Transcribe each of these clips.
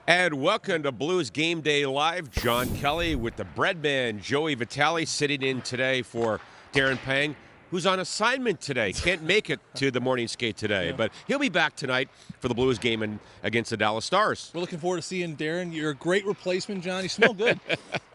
And welcome to Blues Game Day Live. John Kelly with the Breadman, Joey Vitale, sitting in today for Darren Pang, who's on assignment today. Can't make it to the morning skate today, but he'll be back tonight for the Blues game against the Dallas Stars. We're looking forward to seeing Darren. You're a great replacement, John. You smell good.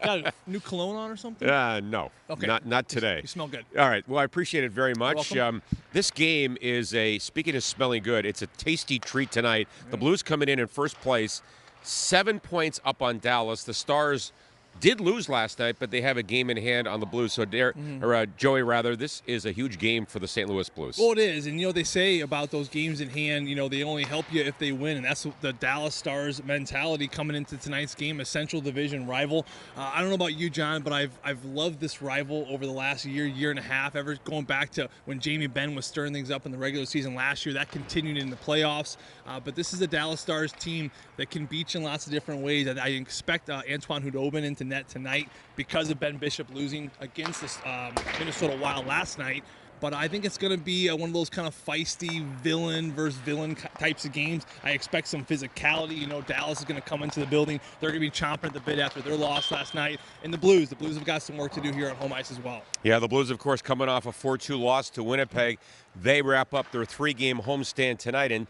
Got a new cologne on or something? No, okay. Not today. You smell good. All right. Well, I appreciate it very much. You're welcome. This game is speaking of smelling good, it's a tasty treat tonight. The Blues coming in first place. 7 points up on Dallas. The Stars did lose last night, but they have a game in hand on the Blues. So, Joey, this is a huge game for the St. Louis Blues. Well, it is. And, they say about those games in hand, they only help you if they win. And that's the Dallas Stars mentality coming into tonight's game, a Central Division rival. I don't know about you, John, but I've loved this rival over the last year and a half, ever going back to when Jamie Benn was stirring things up in the regular season last year. That continued in the playoffs. But this is a Dallas Stars team that can beat you in lots of different ways. I expect Antoine Hudobin into net tonight because of Ben Bishop losing against the Minnesota Wild last night. But I think it's going to be one of those kind of feisty villain versus villain types of games. I expect some physicality. Dallas is going to come into the building. They're going to be chomping at the bit after their loss last night. And the Blues have got some work to do here on home ice as well. Yeah, the Blues, of course, coming off a 4-2 loss to Winnipeg. They wrap up their 3-game homestand tonight. And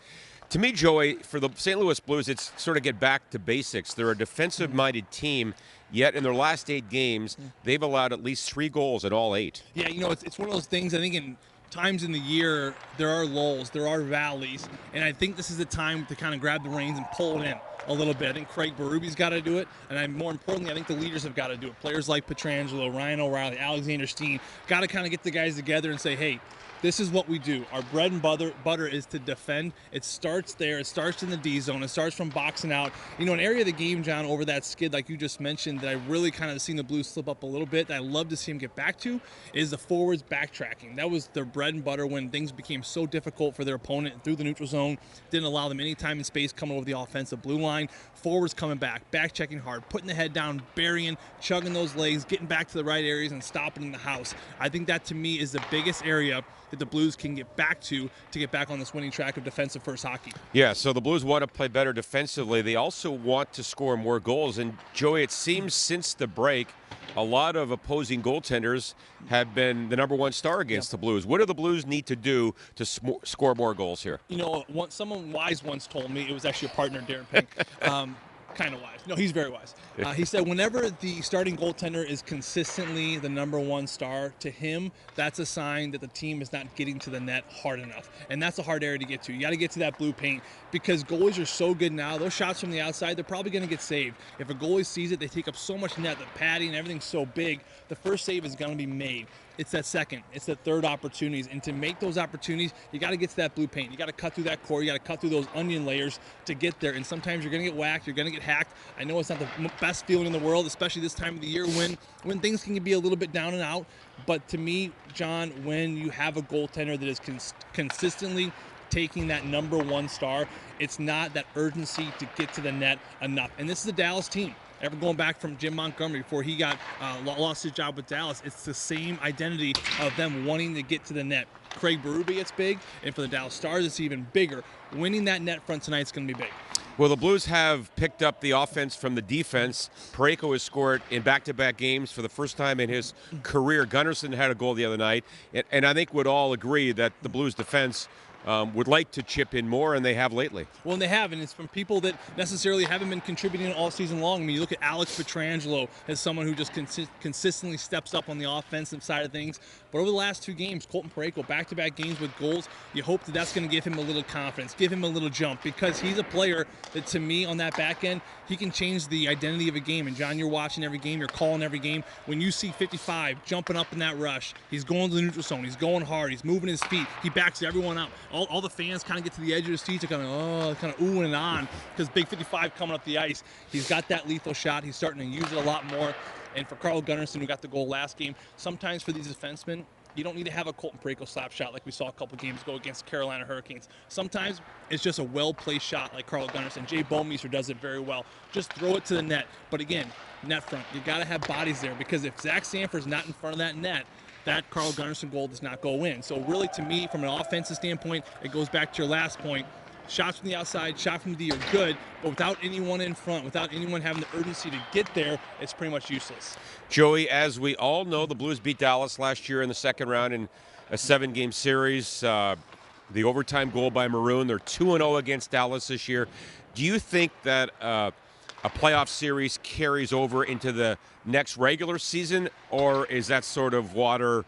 to me, Joey, for the St. Louis Blues, it's sort of get back to basics. They're a defensive-minded team, yet in their last 8 games, they've allowed at least 3 goals in all 8. Yeah, it's one of those things, I think in times in the year, there are lulls, there are valleys, and I think this is the time to kind of grab the reins and pull it in a little bit. I think Craig Berube's got to do it, and more importantly, I think the leaders have got to do it. Players like Pietrangelo, Ryan O'Reilly, Alexander Steen, got to kind of get the guys together and say, hey, this is what we do. Our bread and butter is to defend. It starts there. It starts in the D zone. It starts from boxing out. An area of the game, John, over that skid, like you just mentioned, that I really kind of seen the Blues slip up a little bit, that I love to see them get back to, is the forwards backtracking. That was their bread and butter when things became so difficult for their opponent through the neutral zone. Didn't allow them any time and space coming over the offensive blue line. Forwards coming back checking hard, putting the head down, burying, chugging those legs, getting back to the right areas and stopping in the house. I think that, to me, is the biggest area that the Blues can get back to get back on this winning track of defensive first hockey. Yeah, so the Blues want to play better defensively. They also want to score more goals. And, Joey, it seems since the break, a lot of opposing goaltenders have been the number one star against the Blues. What do the Blues need to do to score more goals here? Someone wise once told me, it was actually a partner, Darren Pink, kind of wise. No, he's very wise. He said whenever the starting goaltender is consistently the number one star, to him, that's a sign that the team is not getting to the net hard enough. And that's a hard area to get to. You got to get to that blue paint because goalies are so good now. Those shots from the outside, they're probably going to get saved. If a goalie sees it, they take up so much net, the padding and everything's so big, the first save is going to be made. It's that second, it's the third opportunities. And to make those opportunities, you got to get to that blue paint. You got to cut through that core. You got to cut through those onion layers to get there. And sometimes you're going to get whacked. You're going to get hacked. I know it's not the best feeling in the world, especially this time of the year when things can be a little bit down and out. But to me, John, when you have a goaltender that is consistently taking that number one star, it's not that urgency to get to the net enough. And this is a Dallas team. Ever going back from Jim Montgomery before he got lost his job with Dallas, it's the same identity of them wanting to get to the net. Craig Berube, it's big, and for the Dallas Stars, it's even bigger. Winning that net front tonight is going to be big. Well, the Blues have picked up the offense from the defense. Parayko has scored in back-to-back games for the first time in his career. Gunnarsson had a goal the other night, and I think we'd all agree that the Blues defense would like to chip in more, and they have lately. Well, and they have, and it's from people that necessarily haven't been contributing all season long. I mean, you look at Alex Pietrangelo as someone who just consistently steps up on the offensive side of things. But over the last 2 games, Colton Parayko, back-to-back games with goals, you hope that that's going to give him a little confidence, give him a little jump, because he's a player that, to me, on that back end, he can change the identity of a game. And, John, you're watching every game, you're calling every game. When you see 55 jumping up in that rush, he's going to the neutral zone, he's going hard, he's moving his feet, he backs everyone up. All the fans kind of get to the edge of the seats, they're kind of oohing and on because Big 55 coming up the ice. He's got that lethal shot. He's starting to use it a lot more. And for Carl Gunnarsson, who got the goal last game, sometimes for these defensemen, you don't need to have a Colton Parayko slap shot like we saw a couple games ago against Carolina Hurricanes. Sometimes it's just a well-placed shot like Carl Gunnarsson. Jay Bouwmeester does it very well. Just throw it to the net. But again, net front, you got to have bodies there because if Zach Sanford's not in front of that net, that Carl Gunnarsson goal does not go in. So really, to me, from an offensive standpoint, it goes back to your last point. shots from the outside, shot from the D are good, but without anyone in front, without anyone having the urgency to get there, it's pretty much useless. Joey, as we all know, the Blues beat Dallas last year in the second round in a 7-game series. The overtime goal by Maroon. They're 2-0 against Dallas this year. Do you think that a playoff series carries over into the next regular season, or is that sort of water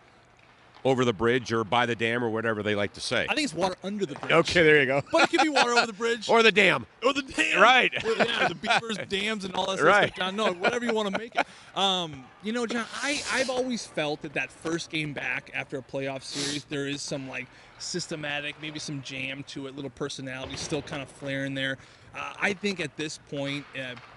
over the bridge or by the dam or whatever they like to say? I think it's water under the bridge. Okay, there you go. But it could be water over the bridge. Or the dam. Or the dam. Right. Yeah, the beavers, dams, and all that Right. stuff. John, no, whatever you want to make it. You know, John, I've always felt that first game back after a playoff series, there is some, like, systematic, maybe some jam to it, little personality still kind of flaring there. I think at this point,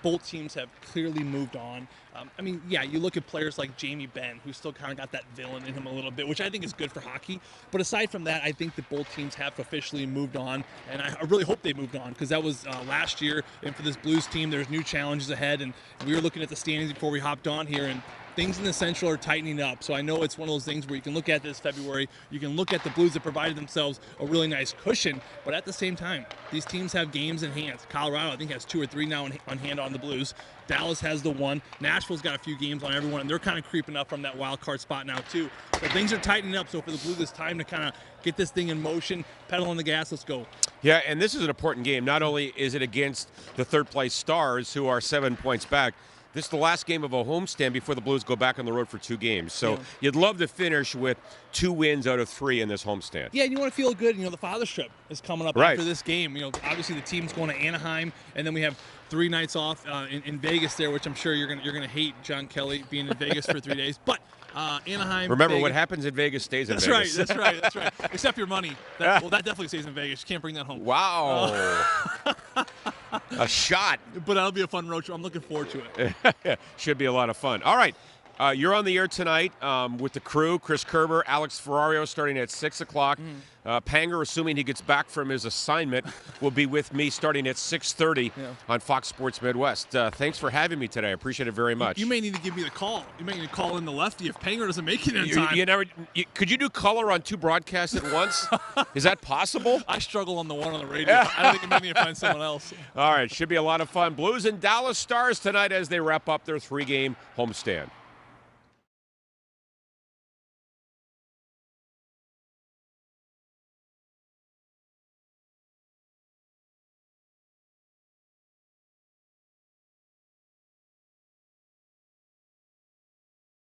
both teams have clearly moved on. I mean, yeah, you look at players like Jamie Benn, who's still kind of got that villain in him a little bit, which I think is good for hockey. But aside from that, I think that both teams have officially moved on, and I really hope they moved on, because that was last year. And for this Blues team, there's new challenges ahead, and we were looking at the standings before we hopped on here, and things in the Central are tightening up. So I know it's one of those things where you can look at this February, you can look at the Blues that provided themselves a really nice cushion, but at the same time, these teams have games in hand. Colorado, I think, has 2 or 3 now on hand on the Blues. Dallas has the 1. Nashville's got a few games on everyone, and they're kind of creeping up from that wild card spot now too. So things are tightening up. So for the Blues, it's time to kind of get this thing in motion, pedal on the gas, let's go. Yeah, and this is an important game. Not only is it against the third-place Stars, who are 7 points back, this is the last game of a homestand before the Blues go back on the road for 2 games. So you'd love to finish with 2 wins out of 3 in this homestand. Yeah, and you want to feel good. You know, the Father's Trip is coming up after this game. You know, obviously the team's going to Anaheim, and then we have 3 nights off in Vegas there, which I'm sure you're gonna hate, John Kelly, being in Vegas for 3 days. But Anaheim. Remember, Vegas. What happens in Vegas stays in Vegas. That's right. Except your money. Well, that definitely stays in Vegas. You can't bring that home. Wow. A shot. But that'll be a fun road trip. I'm looking forward to it. Should be a lot of fun. All right. You're on the air tonight with the crew, Chris Kerber, Alex Ferrario, starting at 6 o'clock. Panger, assuming he gets back from his assignment, will be with me starting at 6:30 on Fox Sports Midwest. Thanks for having me today. I appreciate it very much. You may need to give me the call. You may need to call in the lefty if Panger doesn't make it in time. Could you do color on 2 broadcasts at once? Is that possible? I struggle on the one on the radio. I don't think you may need to find someone else. All right. Should be a lot of fun. Blues and Dallas Stars tonight as they wrap up their 3-game homestand.